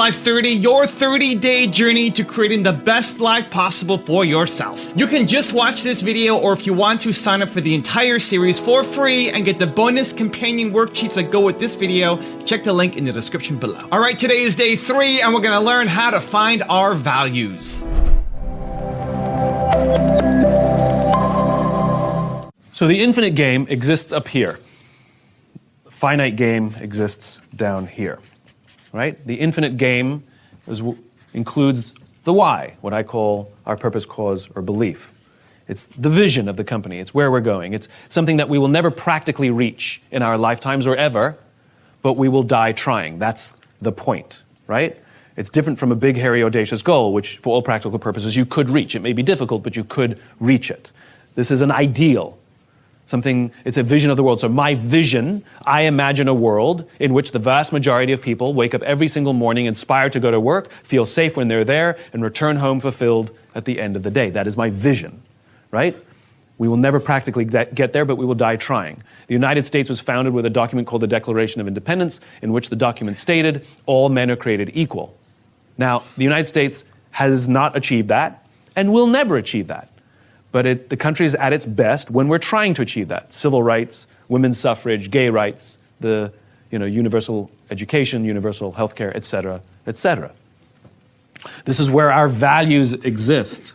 Life 30, your 30-day journey to creating the best life possible for yourself. You can just watch this video, or if you want to, sign up for the entire series for free and get the bonus companion worksheets that go with this video. Check the link in the description below. All right, today is day 3 and we're gonna learn how to find our values. So the infinite game exists up here. The finite game exists down here. Right? The infinite game includes the why, what I call our purpose, cause, or belief. It's the vision of the company. It's where we're going. It's something that we will never practically reach in our lifetimes or ever, but we will die trying. That's the point, right? It's different from a big, hairy, audacious goal, which for all practical purposes you could reach. It may be difficult, but you could reach it. This is an ideal. It's a vision of the world. So my vision, I imagine a world in which the vast majority of people wake up every single morning inspired to go to work, feel safe when they're there, and return home fulfilled at the end of the day. That is my vision, right? We will never practically get there, but we will die trying. The United States was founded with a document called the Declaration of Independence, in which the document stated, all men are created equal. Now, the United States has not achieved that, and will never achieve that. But the country is at its best when we're trying to achieve that. Civil rights, women's suffrage, gay rights, the universal education, universal healthcare, et cetera, et cetera. This is where our values exist.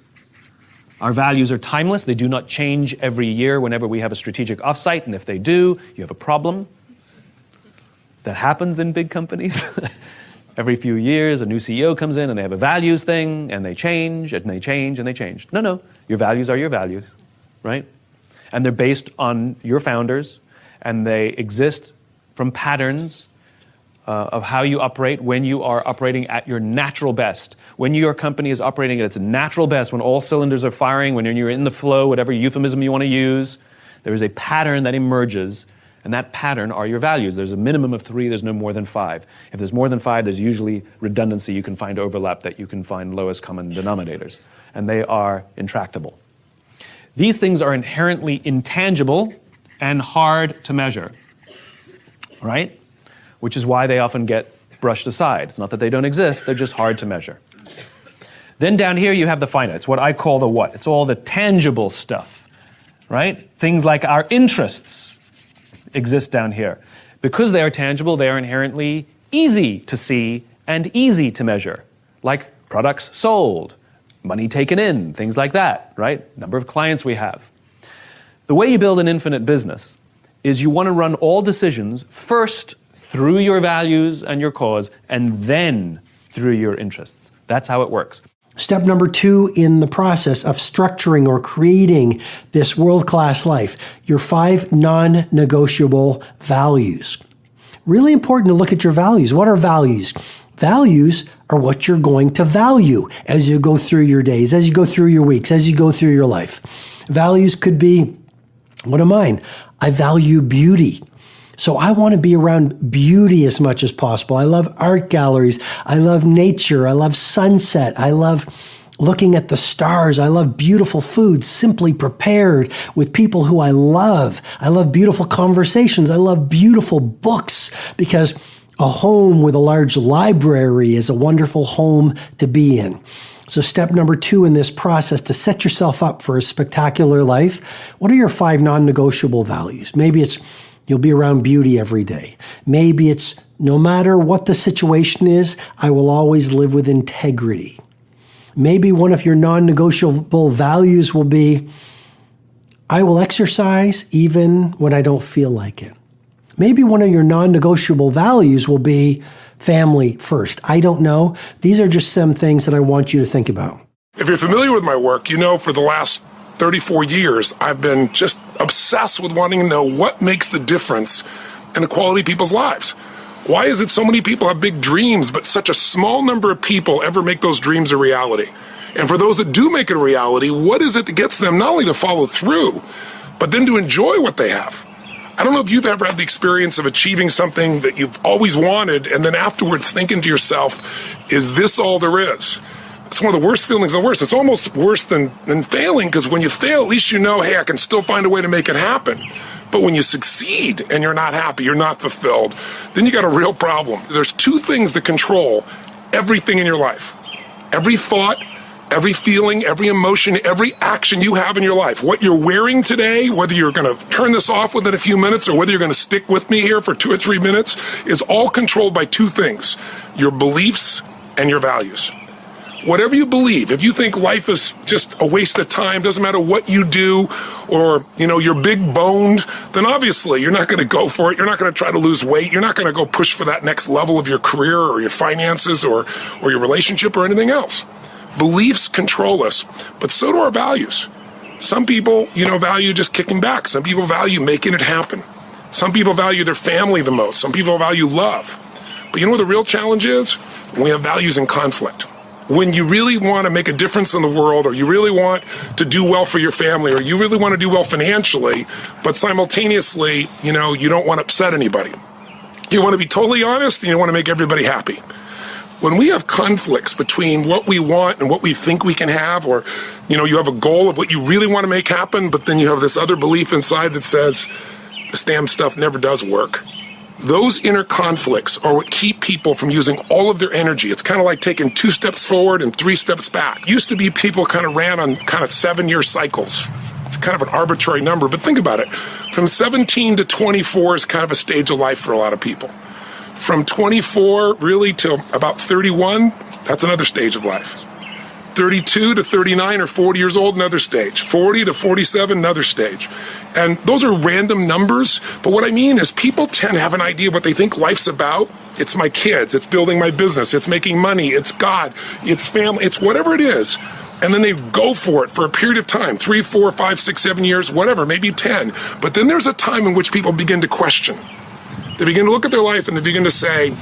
Our values are timeless. They do not change every year whenever we have a strategic offsite, and if they do, you have a problem. That happens in big companies. Every few years, a new CEO comes in and they have a values thing, and they change, and they change, and they change. No, your values are your values, right? And they're based on your founders, and they exist from patterns of how you operate when you are operating at your natural best. When your company is operating at its natural best, when all cylinders are firing, when you're in the flow, whatever euphemism you want to use, there is a pattern that emerges. And that pattern are your values. There's a minimum of 3, there's no more than 5. If there's more than 5, there's usually redundancy. You can find overlap, that you can find lowest common denominators. And they are intractable. These things are inherently intangible and hard to measure, right? Which is why they often get brushed aside. It's not that they don't exist, they're just hard to measure. Then down here you have the finite. It's what I call the what. It's all the tangible stuff, right? Things like our interests exist down here. Because they are tangible, they are inherently easy to see and easy to measure, like products sold, money taken in, things like that, right? Number of clients we have. The way you build an infinite business is you want to run all decisions first through your values and your cause, and then through your interests. That's how it works. Step number 2 in the process of structuring or creating this world-class life, your 5 non-negotiable values. Really important to look at your values. What are values? Values are what you're going to value as you go through your days, as you go through your weeks, as you go through your life. Values could be, what are mine? I value beauty. So I want to be around beauty as much as possible. I love art galleries. I love nature. I love sunset. I love looking at the stars. I love beautiful food, simply prepared with people who I love. I love beautiful conversations. I love beautiful books, because a home with a large library is a wonderful home to be in. So step number 2 in this process to set yourself up for a spectacular life, what are your 5 non-negotiable values? Maybe it's you'll be around beauty every day. Maybe it's no matter what the situation is, I will always live with integrity. Maybe one of your non-negotiable values will be, I will exercise even when I don't feel like it. Maybe one of your non-negotiable values will be family first. I don't know. These are just some things that I want you to think about. If you're familiar with my work, you know for the last 34 years, I've been just obsessed with wanting to know what makes the difference in the quality of people's lives. Why is it so many people have big dreams, but such a small number of people ever make those dreams a reality? And for those that do make it a reality, what is it that gets them not only to follow through, but then to enjoy what they have? I don't know if you've ever had the experience of achieving something that you've always wanted, and then afterwards thinking to yourself, is this all there is? It's one of the worst feelings, the worst. It's almost worse than failing, because when you fail, at least you know, hey, I can still find a way to make it happen. But when you succeed and you're not happy, you're not fulfilled, then you got a real problem. There's 2 things that control everything in your life. Every thought, every feeling, every emotion, every action you have in your life. What you're wearing today, whether you're going to turn this off within a few minutes or whether you're going to stick with me here for 2 or 3 minutes, is all controlled by two things: your beliefs and your values. Whatever you believe, if you think life is just a waste of time, doesn't matter what you do, or, you're big boned, then obviously you're not going to go for it. You're not going to try to lose weight. You're not going to go push for that next level of your career or your finances or your relationship or anything else. Beliefs control us, but so do our values. Some people, value just kicking back. Some people value making it happen. Some people value their family the most. Some people value love. But you know what the real challenge is? When we have values in conflict. When you really want to make a difference in the world, or you really want to do well for your family, or you really want to do well financially, but simultaneously, you don't want to upset anybody. You want to be totally honest, and you want to make everybody happy. When we have conflicts between what we want and what we think we can have, or, you have a goal of what you really want to make happen, but then you have this other belief inside that says, this damn stuff never does work. Those inner conflicts are what keep people from using all of their energy. It's kind of like taking 2 steps forward and 3 steps back. Used to be people kind of ran on kind of 7-year cycles. It's kind of an arbitrary number, but think about it. From 17 to 24 is kind of a stage of life for a lot of people. From 24 really to about 31, that's another stage of life. 32 to 39 or 40 years old, another stage. 40 to 47, another stage. And those are random numbers, but what I mean is people tend to have an idea of what they think life's about. It's my kids, it's building my business, it's making money, it's God, it's family, it's whatever it is. And then they go for it for a period of time, 3, 4, 5, 6, 7 years, whatever, maybe 10. But then there's a time in which people begin to question. They begin to look at their life and they begin to say,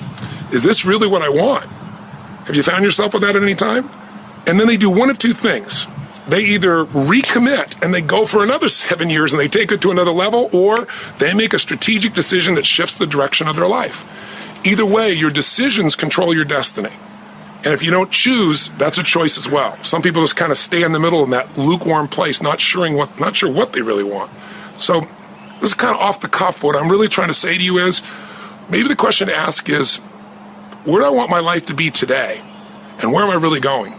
is this really what I want? Have you found yourself with that at any time? And then they do one of two things. They either recommit and they go for another 7 years and they take it to another level, or they make a strategic decision that shifts the direction of their life. Either way, your decisions control your destiny. And if you don't choose, that's a choice as well. Some people just kind of stay in the middle in that lukewarm place, not sure what they really want. So this is kind of off the cuff. What I'm really trying to say to you is, maybe the question to ask is, where do I want my life to be today? And where am I really going?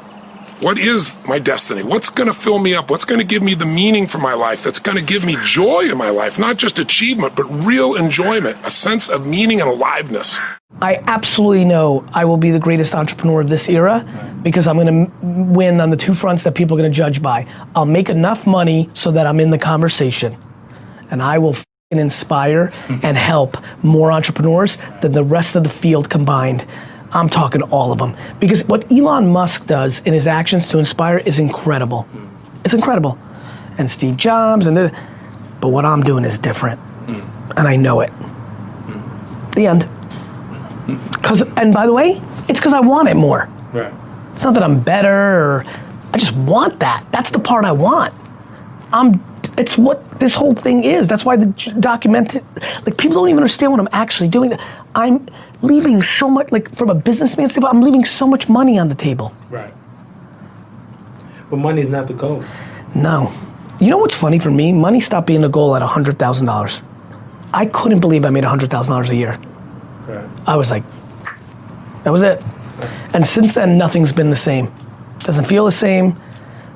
What is my destiny? What's going to fill me up? What's going to give me the meaning for my life? That's going to give me joy in my life, not just achievement, but real enjoyment, a sense of meaning and aliveness. I absolutely know I will be the greatest entrepreneur of this era because I'm going to win on the 2 fronts that people are going to judge by. I'll make enough money so that I'm in the conversation, and I will inspire and help more entrepreneurs than the rest of the field combined. I'm talking all of them. Because what Elon Musk does in his actions to inspire is incredible. It's incredible. And Steve Jobs, but what I'm doing is different. And I know it. The end. And by the way, it's because I want it more. Right. It's not that I'm better, or I just want that. That's the part I want. It's what this whole thing is. That's why the documented, people don't even understand what I'm actually doing. I'm leaving so much, from a businessman standpoint, I'm leaving so much money on the table. Right. But money's not the goal. No. You know what's funny for me? Money stopped being a goal at $100,000. I couldn't believe I made $100,000 a year. Right. I was like, that was it. And since then, nothing's been the same. Doesn't feel the same.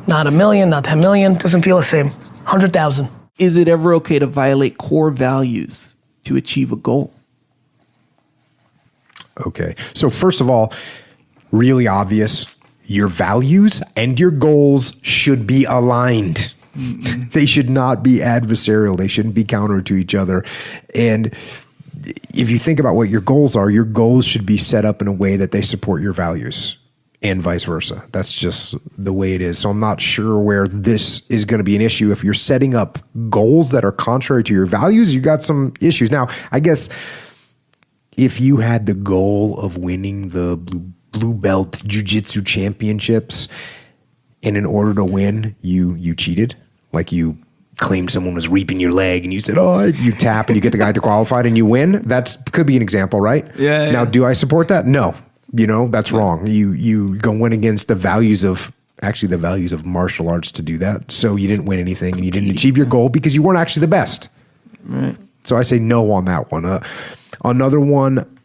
Not 1 million, not 10 million, doesn't feel the same. 100,000. Is it ever okay to violate core values to achieve a goal? Okay. So first of all, really obvious, your values and your goals should be aligned. Mm-hmm. They should not be adversarial. They shouldn't be counter to each other. And if you think about what your goals are, your goals should be set up in a way that they support your values, and vice versa. That's just the way it is. So I'm not sure where this is going to be an issue. If you're setting up goals that are contrary to your values, you got some issues. Now, I guess if you had the goal of winning the blue belt jiu-jitsu championships, and in order to win, you cheated, like you claimed someone was reaping your leg and you said, you tap and you get the guy to qualified and you win. That could be an example, right? Yeah. Now, do I support that? No. That's wrong. You go win against the values of martial arts to do that. So you didn't win anything and you didn't achieve your goal because you weren't actually the best. Right. So I say no on that one. Another one,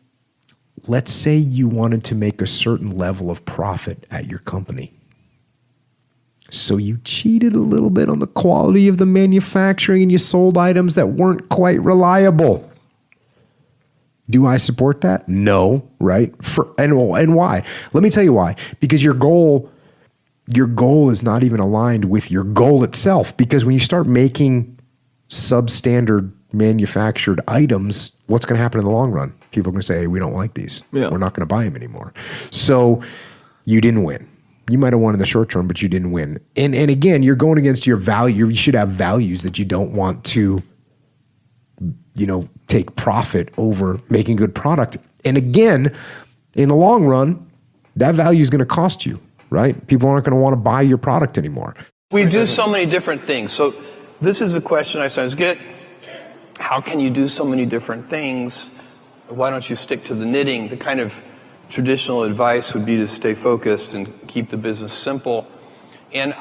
let's say you wanted to make a certain level of profit at your company. So you cheated a little bit on the quality of the manufacturing and you sold items that weren't quite reliable. Do I support that? No, right? And why? Let me tell you why. Because your goal is not even aligned with your goal itself. Because when you start making substandard manufactured items, what's going to happen in the long run? People are going to say, hey, we don't like these. Yeah. We're not going to buy them anymore. So you didn't win. You might have won in the short term, but you didn't win. And again, you're going against your value. You should have values that you don't want to, take profit over making good product. And again, in the long run, that value is going to cost you, right? People aren't going to want to buy your product anymore. We do so many different things. So this is the question I sometimes get. How can you do so many different things? Why don't you stick to the knitting? The kind of traditional advice would be to stay focused and keep the business simple. And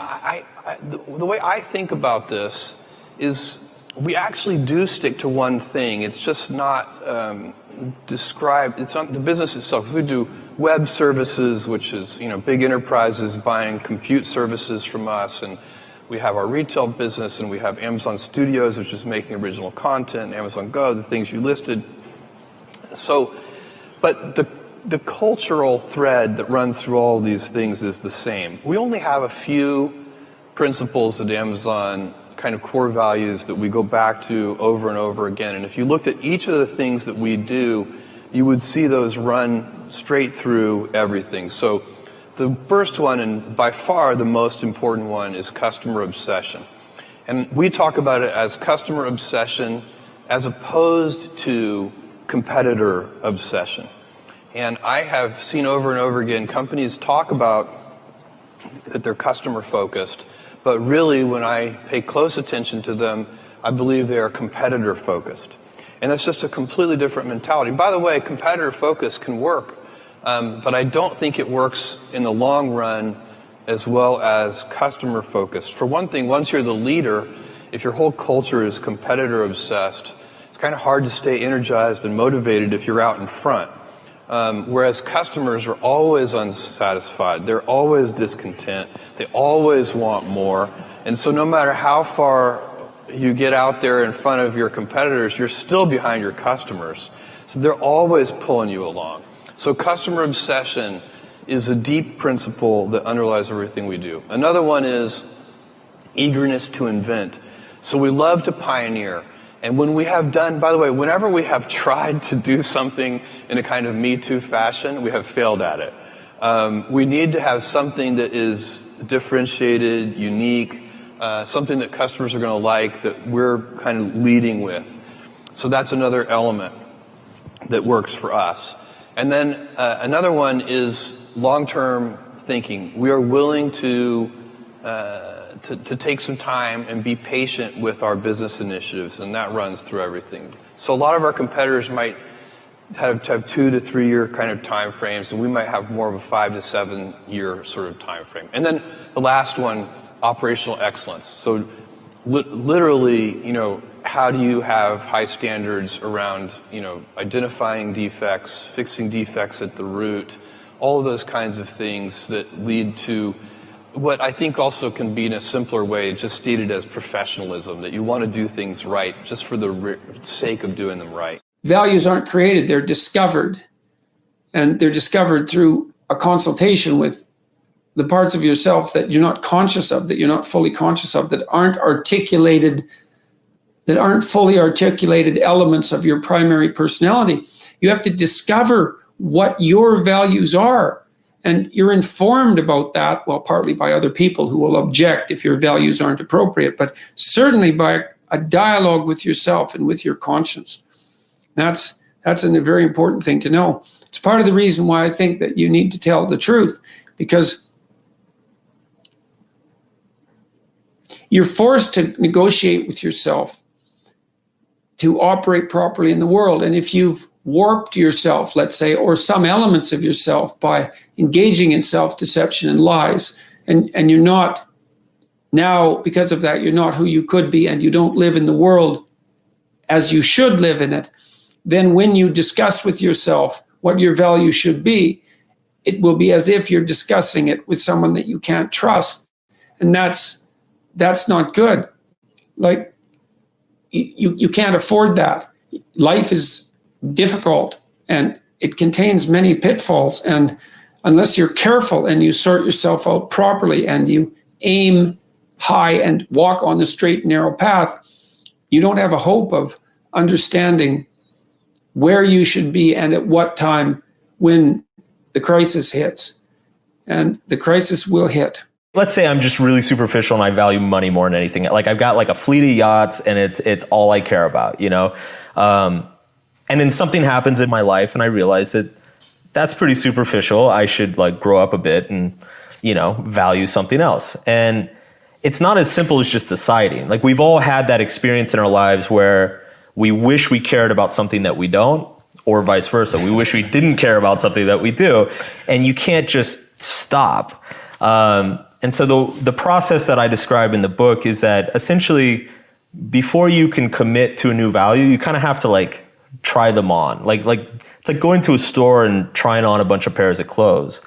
the way I think about this is we actually do stick to one thing. It's just not described. It's not the business itself. We do web services, which is, big enterprises buying compute services from us, and we have our retail business, and we have Amazon Studios, which is making original content, Amazon Go, the things you listed. So, but the cultural thread that runs through all of these things is the same. We only have a few principles at Amazon, kind of core values that we go back to over and over again. And if you looked at each of the things that we do, you would see those run straight through everything. So the first one, and by far the most important one, is customer obsession. And we talk about it as customer obsession as opposed to competitor obsession. And I have seen over and over again companies talk about that they're customer focused, but really when I pay close attention to them, I believe they are competitor focused. And that's just a completely different mentality. By the way, competitor focus can work, but I don't think it works in the long run as well as customer focused. For one thing, once you're the leader, if your whole culture is competitor obsessed, it's kind of hard to stay energized and motivated if you're out in front. Whereas customers are always unsatisfied. They're always discontent. They always want more. And so no matter how far you get out there in front of your competitors, you're still behind your customers. So they're always pulling you along. So customer obsession is a deep principle that underlies everything we do. Another one is eagerness to invent. So we love to pioneer. And when we have done, by the way, whenever we have tried to do something in a kind of Me Too fashion, we have failed at it. We need to have something that is differentiated, unique, something that customers are going to like, that we're kind of leading with. So that's another element that works for us. And then another one is long-term thinking. We are willing to take some time and be patient with our business initiatives, and that runs through everything. So a lot of our competitors might have 2 to 3 year kind of time frames, and we might have more of a 5 to 7 year sort of time frame. And then the last one, operational excellence. So literally, how do you have high standards around, identifying defects, fixing defects at the root, all of those kinds of things that lead to what I think also can be in a simpler way, just stated as professionalism, that you want to do things right just for the sake of doing them right. Values aren't created, they're discovered. And they're discovered through a consultation with the parts of yourself that you're not conscious of, that you're not fully conscious of, that aren't articulated, that aren't fully articulated elements of your primary personality. You have to discover what your values are. And you're informed about that, well, partly by other people who will object if your values aren't appropriate, but certainly by a dialogue with yourself and with your conscience. That's a very important thing to know. It's part of the reason why I think that you need to tell the truth, because you're forced to negotiate with yourself to operate properly in the world. And if you've warped yourself, let's say, or some elements of yourself by engaging in self-deception and lies, and you're not now, because of that, you're not who you could be, and you don't live in the world as you should live in it, then when you discuss with yourself what your value should be, it will be as if you're discussing it with someone that you can't trust. And that's not good. Like, you can't afford that. Life is difficult and it contains many pitfalls. And unless you're careful and you sort yourself out properly and you aim high and walk on the straight and narrow path, you don't have a hope of understanding where you should be and at what time when the crisis hits. And the crisis will hit. Let's say I'm just really superficial and I value money more than anything. Like, I've got like a fleet of yachts and it's all I care about, you know? And then something happens in my life and I realize that that's pretty superficial. I should like grow up a bit and, you know, value something else. And it's not as simple as just deciding. Like, we've all had that experience in our lives where we wish we cared about something that we don't, or vice versa. We wish we didn't care about something that we do, and you can't just stop. And so the process that I describe in the book is that essentially before you can commit to a new value, you kind of have to like try them on. Like it's like going to a store and trying on a bunch of pairs of clothes.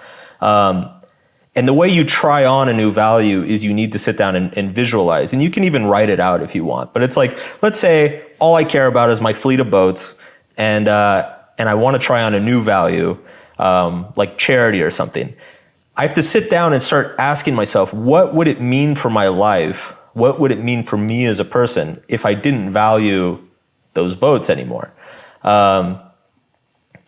And the way you try on a new value is you need to sit down and visualize. And you can even write it out if you want. But it's like, let's say all I care about is my fleet of boats, and I want to try on a new value, like charity or something. I have to sit down and start asking myself, what would it mean for my life? What would it mean for me as a person if I didn't value those boats anymore? And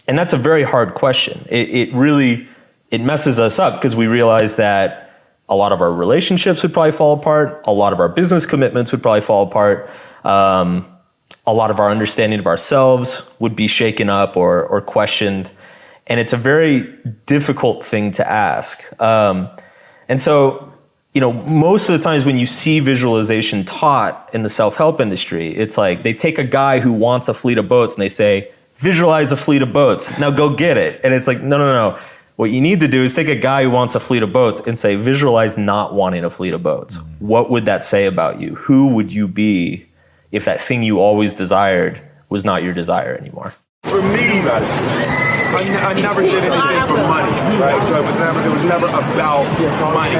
that's a very hard question. It really messes us up because we realize that a lot of our relationships would probably fall apart. A lot of our business commitments would probably fall apart. A lot of our understanding of ourselves would be shaken up or questioned. And it's a very difficult thing to ask. And so, you know, most of the times when you see visualization taught in the self-help industry, it's like they take a guy who wants a fleet of boats and they say, visualize a fleet of boats. Now go get it. And it's like, no. What you need to do is take a guy who wants a fleet of boats and say, visualize not wanting a fleet of boats. What would that say about you? Who would you be if that thing you always desired was not your desire anymore? For me, I never did anything for money, right? So it was never about money.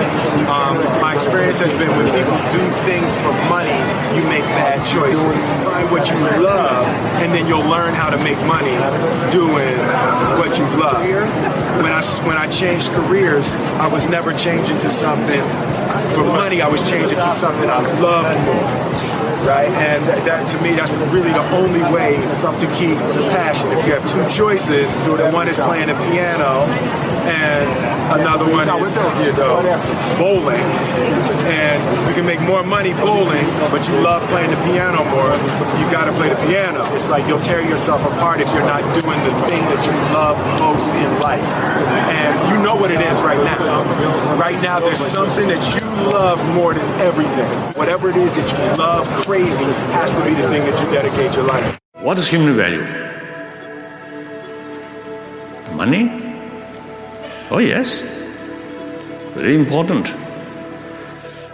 My experience has been when people do things for money, you make bad choices. Find what you love, and then you'll learn how to make money doing what you love. When I changed careers, I was never changing to something for money. I was changing to something I loved more. Right, and that to me, that's really the only way to keep the passion. If you have two choices, and one is playing the piano, and another one is, bowling, and you can make more money bowling, but you love playing the piano more, you got to play the piano. It's like you'll tear yourself apart if you're not doing the thing that you love most in life. And you know what it is right now. Right now, there's something that you love more than everything. Whatever it is that you love crazy has to be the thing that you dedicate your life. What is human value? Money? Oh yes, very important.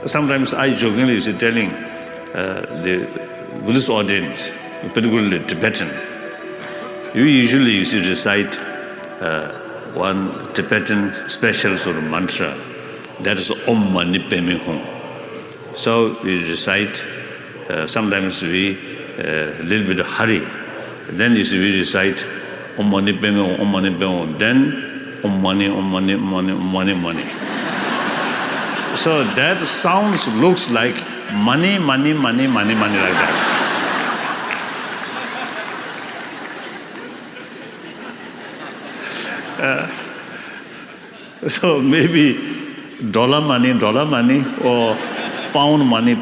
Sometimes I jokingly is telling the Buddhist audience, particularly Tibetan, you usually used to recite one Tibetan special sort of mantra, that is Om Mani Padme Hum. So we recite, sometimes we a little bit of hurry, then we recite Om Mani Padme Hum, Om Mani Padme Hum, then Om Mani, Om Mani, Om Mani, Om Mani, Mani. So that sounds, looks like money, money, money, money, money, like that. So maybe dollar money, or pound money,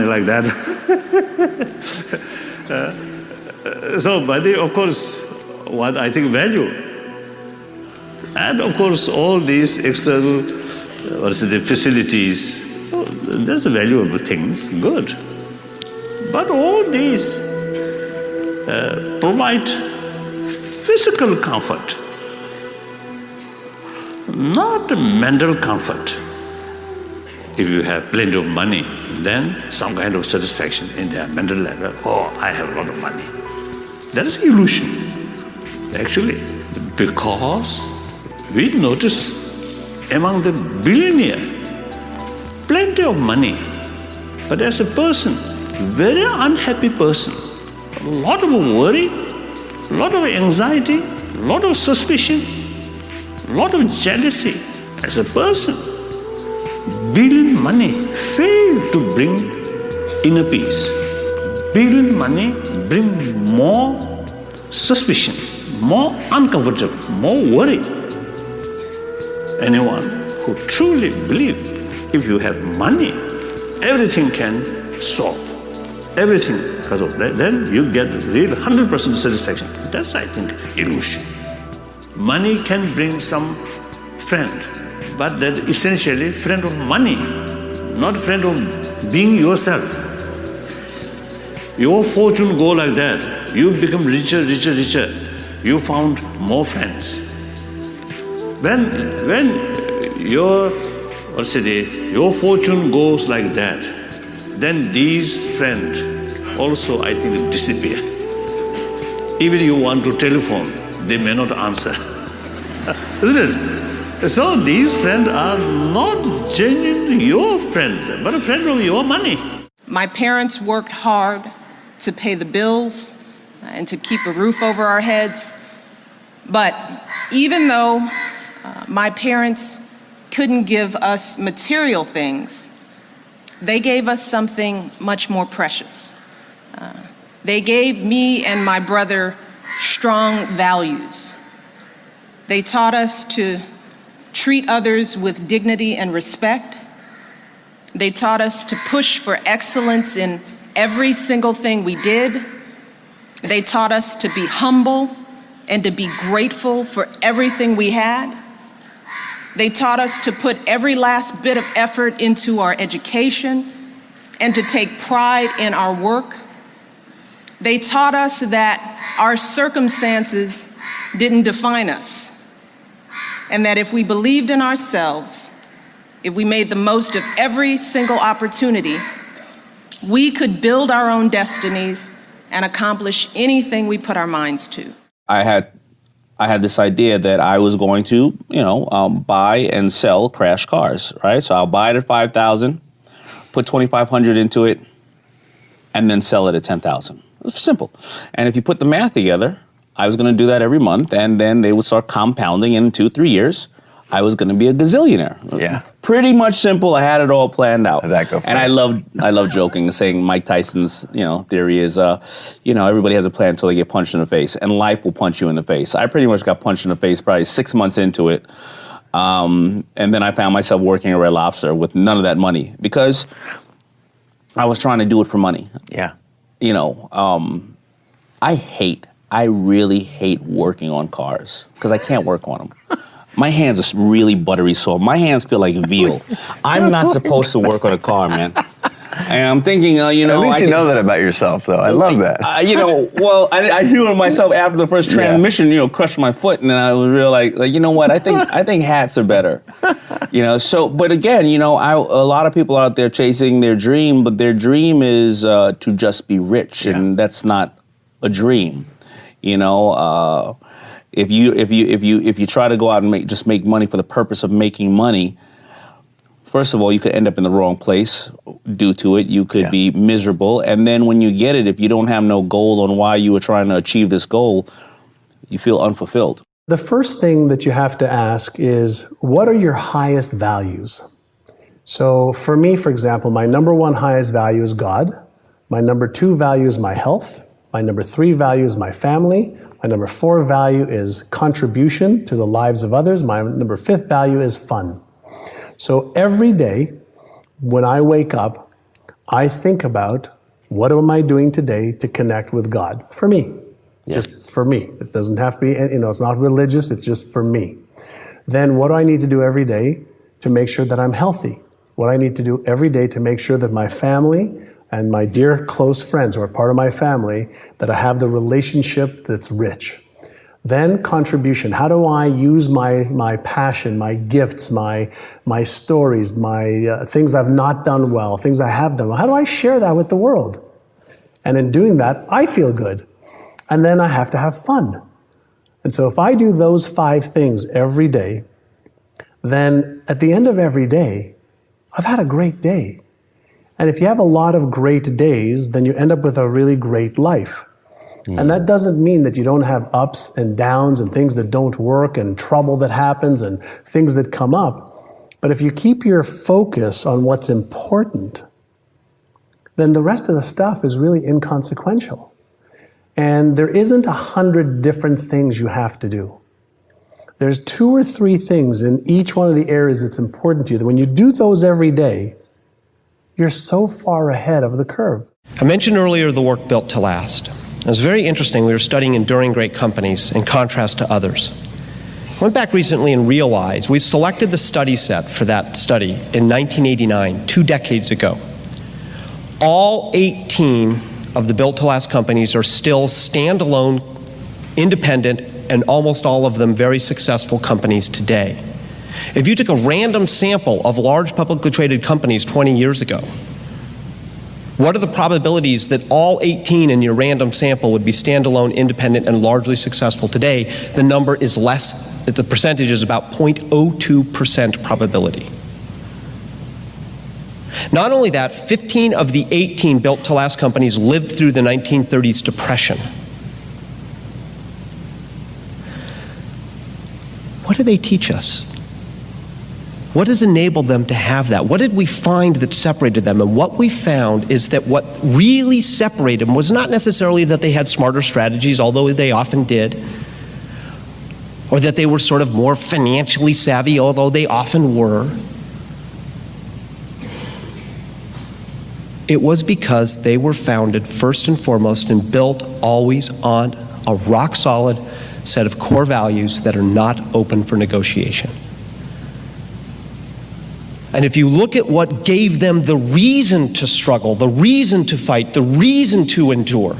like that. So, but of course, what I think value. And of course, all these external, the facilities, there's a valuable things, good. But all these provide physical comfort, not mental comfort. If you have plenty of money, then some kind of satisfaction in their mental level. Oh, I have a lot of money. That is illusion, actually. Because we notice among the billionaire, plenty of money, but as a person, very unhappy person, a lot of worry, a lot of anxiety, a lot of suspicion, a lot of jealousy. As a person, billion money fail to bring inner peace. Billion money bring more suspicion, more uncomfortable, more worry. Anyone who truly believes if you have money, everything can solve. Everything, because of that, then you get real 100% satisfaction. That's, I think, illusion. Money can bring some friend, but that essentially friend of money, not friend of being yourself. Your fortune go like that. You become richer, richer, richer. You found more friends. When your fortune goes like that, then these friends also, I think, disappear. Even you want to telephone, they may not answer. Isn't it? So these friends are not genuinely your friend, but a friend of your money. My parents worked hard to pay the bills and to keep a roof over our heads. But even though my parents couldn't give us material things, they gave us something much more precious. They gave me and my brother strong values. They taught us to treat others with dignity and respect. They taught us to push for excellence in every single thing we did. They taught us to be humble and to be grateful for everything we had. They taught us to put every last bit of effort into our education and to take pride in our work. They taught us that our circumstances didn't define us, and that if we believed in ourselves, if we made the most of every single opportunity, we could build our own destinies and accomplish anything we put our minds to. I had this idea that I was going to, buy and sell crash cars, right? So I'll buy it at $5,000, put $2,500 into it, and then sell it at $10,000. It's simple. And if you put the math together, I was going to do that every month, and then they would start compounding in 2-3 years. I was going to be a gazillionaire. Yeah. Pretty much simple. I had it all planned out. How'd that go for and you? I love joking and saying Mike Tyson's, theory is, everybody has a plan until they get punched in the face, and life will punch you in the face. I pretty much got punched in the face probably 6 months into it. And then I found myself working at Red Lobster with none of that money because I was trying to do it for money. Yeah. I really hate working on cars because I can't work on them. My hands are really buttery soft. My hands feel like veal. I'm not supposed to work on a car, man. And I'm thinking, At least you know that about yourself, though. I love that. I knew it myself after the first transmission, crushed my foot, and then I was real like, you know what? I think hats are better. But again, a lot of people out there chasing their dream, but their dream is to just be rich, and that's not a dream. If you try to go out and make money for the purpose of making money, first of all, you could end up in the wrong place due to it. You could be miserable. And then when you get it, if you don't have no goal on why you were trying to achieve this goal, you feel unfulfilled. The first thing that you have to ask is, what are your highest values? So for me, for example, my number one highest value is God. My number 2 value is my health. My number 3 value is my family. My number 4 value is contribution to the lives of others. My number 5th value is fun. So every day when I wake up, I think about what am I doing today to connect with God? For me, just for me. It doesn't have to be, it's not religious, it's just for me. Then what do I need to do every day to make sure that I'm healthy? What I need to do every day to make sure that my family and my dear close friends who are part of my family, that I have the relationship that's rich. Then contribution. How do I use my passion, my gifts, my stories, my things I've not done well, things I have done well? How do I share that with the world? And in doing that, I feel good. And then I have to have fun. And so if I do those 5 things every day, then at the end of every day, I've had a great day. And if you have a lot of great days, then you end up with a really great life. And that doesn't mean that you don't have ups and downs and things that don't work and trouble that happens and things that come up. But if you keep your focus on what's important, then the rest of the stuff is really inconsequential. And there isn't 100 different things you have to do. There's 2 or 3 things in each one of the areas that's important to you that when you do those every day, you're so far ahead of the curve. I mentioned earlier the work built to last. It was very interesting. We were studying enduring great companies in contrast to others. I went back recently and realized we selected the study set for that study in 1989, 2 decades ago. All 18 of the built to last companies are still standalone, independent, and almost all of them very successful companies today. If you took a random sample of large publicly traded companies 20 years ago, what are the probabilities that all 18 in your random sample would be standalone, independent, and largely successful today? The number is less, the percentage is about 0.02% probability. Not only that, 15 of the 18 built to last companies lived through the 1930s depression. What do they teach us? What has enabled them to have that? What did we find that separated them? And what we found is that what really separated them was not necessarily that they had smarter strategies, although they often did, or that they were sort of more financially savvy, although they often were. It was because they were founded first and foremost and built always on a rock-solid set of core values that are not open for negotiation. And if you look at what gave them the reason to struggle, the reason to fight, the reason to endure,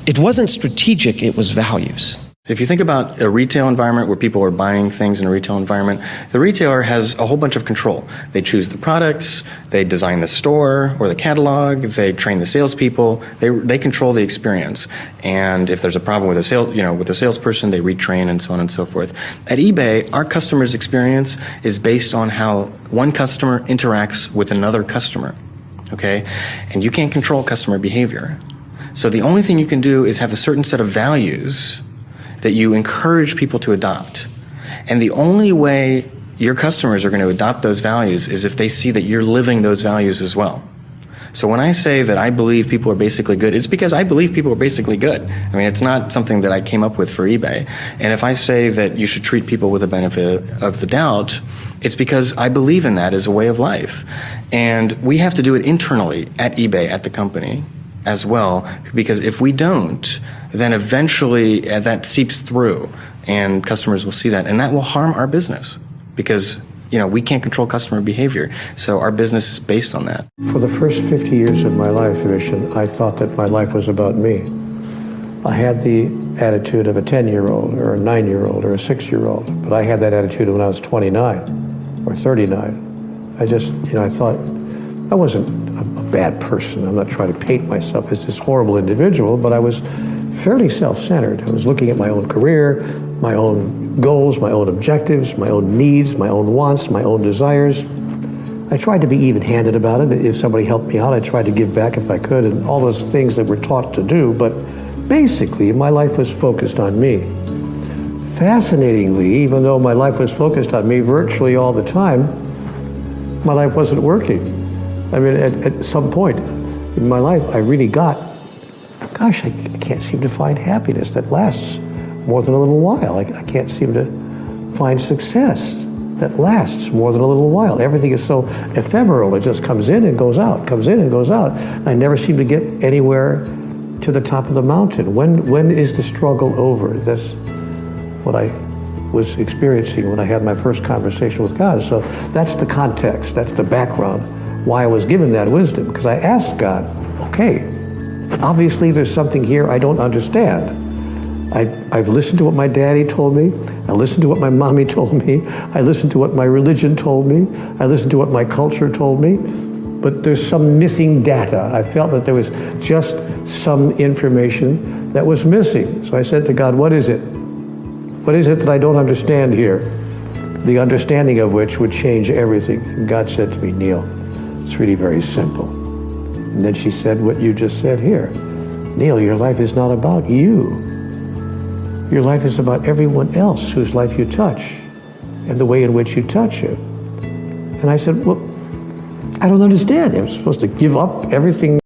it wasn't strategic, it was values. If you think about a retail environment where people are buying things in a retail environment, the retailer has a whole bunch of control. They choose the products, they design the store or the catalog, they train the salespeople, they control the experience. And if there's a problem with a salesperson, they retrain and so on and so forth. At eBay, our customer's experience is based on how one customer interacts with another customer. Okay? And you can't control customer behavior. So the only thing you can do is have a certain set of values that you encourage people to adopt. And the only way your customers are going to adopt those values is if they see that you're living those values as well. So when I say that I believe people are basically good, it's because I believe people are basically good. I mean, it's not something that I came up with for eBay. And if I say that you should treat people with the benefit of the doubt, it's because I believe in that as a way of life. And we have to do it internally at eBay, at the company, as well, because if we don't, then eventually that seeps through and customers will see that, and that will harm our business because we can't control customer behavior. So our business is based on that. For the first 50 years of my life, Vishen, I thought that my life was about me. I had the attitude of a 10-year-old or a 9-year-old or a 6-year-old, but I had that attitude when I was 29 or 39. I thought I wasn't a bad person. I'm not trying to paint myself as this horrible individual, but I was fairly self-centered. I was looking at my own career, my own goals, my own objectives, my own needs, my own wants, my own desires. I tried to be even-handed about it. If somebody helped me out, I tried to give back if I could, and all those things that we're taught to do, but basically my life was focused on me. Fascinatingly, even though my life was focused on me virtually all the time, my life wasn't working. I mean, at some point in my life, I really I can't seem to find happiness that lasts more than a little while. I can't seem to find success that lasts more than a little while. Everything is so ephemeral. It just comes in and goes out, comes in and goes out. I never seem to get anywhere to the top of the mountain. When is the struggle over? That's what I was experiencing when I had my first conversation with God. So that's the context, that's the background, why I was given that wisdom. Because I asked God, okay, obviously there's something here I don't understand. I've listened to what my daddy told me. I listened to what my mommy told me. I listened to what my religion told me. I listened to what my culture told me. But there's some missing data. I felt that there was just some information that was missing. So I said to God, what is it? What is it that I don't understand here? The understanding of which would change everything. And God said to me, Neil, it's really very simple. And then she said what you just said here. Neil, your life is not about you. Your life is about everyone else whose life you touch and the way in which you touch it. And I said, well, I don't understand. I'm supposed to give up everything